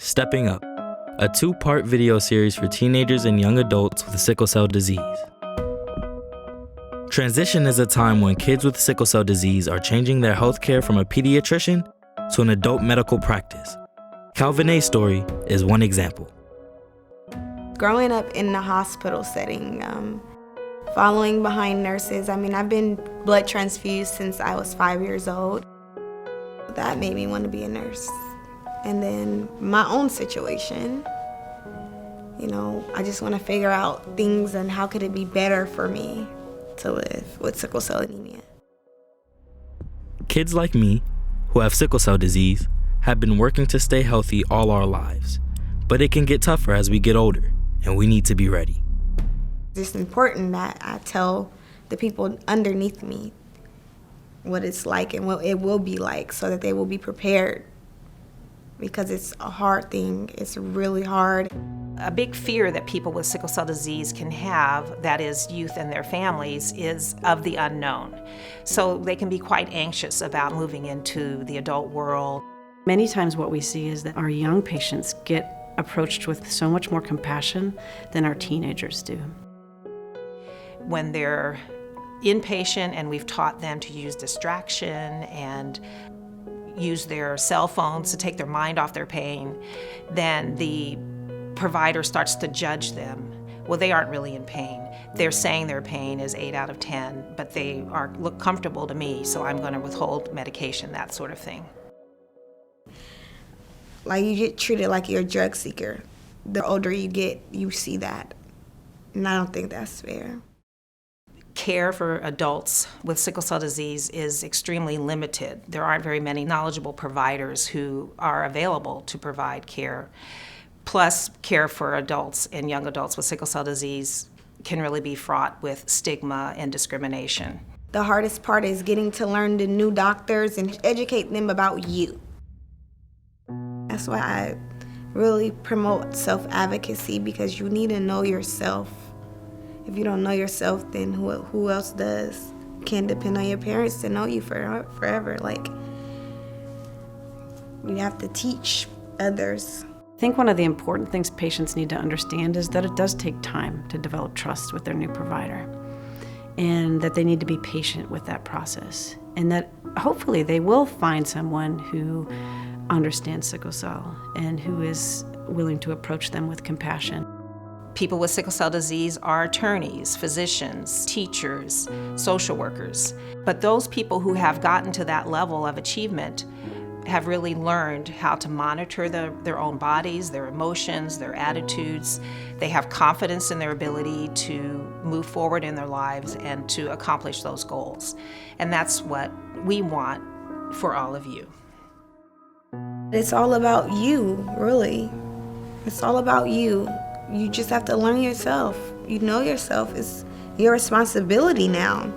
Stepping Up, a 2-part video series for teenagers and young adults with sickle cell disease. Transition is a time when kids with sickle cell disease are changing their health care from a pediatrician to an adult medical practice. Calvanay's story is one example. Growing up in the hospital setting, following behind nurses, I've been blood transfused since I was 5 years old. That made me want to be a nurse. And then my own situation, I just want to figure out things and how could it be better for me to live with sickle cell anemia. Kids like me, who have sickle cell disease, have been working to stay healthy all our lives. But it can get tougher as we get older, and we need to be ready. It's important that I tell the people underneath me what it's like and what it will be like so that they will be prepared, because it's a hard thing. It's really hard. A big fear that people with sickle cell disease can have, that is youth and their families, is of the unknown. So they can be quite anxious about moving into the adult world. Many times what we see is that our young patients get approached with so much more compassion than our teenagers do. When they're inpatient and we've taught them to use distraction and use their cell phones to take their mind off their pain, then the provider starts to judge them. Well, they aren't really in pain. They're saying their pain is 8 out of 10, but they look comfortable to me, so I'm going to withhold medication, that sort of thing. Like, you get treated like you're a drug seeker. The older you get, you see that. And I don't think that's fair. Care for adults with sickle cell disease is extremely limited. There aren't very many knowledgeable providers who are available to provide care. Plus, care for adults and young adults with sickle cell disease can really be fraught with stigma and discrimination. The hardest part is getting to learn the new doctors and educate them about you. That's why I really promote self-advocacy, because you need to know yourself. If you don't know yourself, then who else does? You can't depend on your parents to know you forever. You have to teach others. I think one of the important things patients need to understand is that it does take time to develop trust with their new provider, and that they need to be patient with that process, and that hopefully they will find someone who understands sickle cell and who is willing to approach them with compassion. People with sickle cell disease are attorneys, physicians, teachers, social workers. But those people who have gotten to that level of achievement have really learned how to monitor their own bodies, their emotions, their attitudes. They have confidence in their ability to move forward in their lives and to accomplish those goals. And that's what we want for all of you. It's all about you, really. It's all about you. You just have to learn yourself. You know yourself. It's your responsibility now.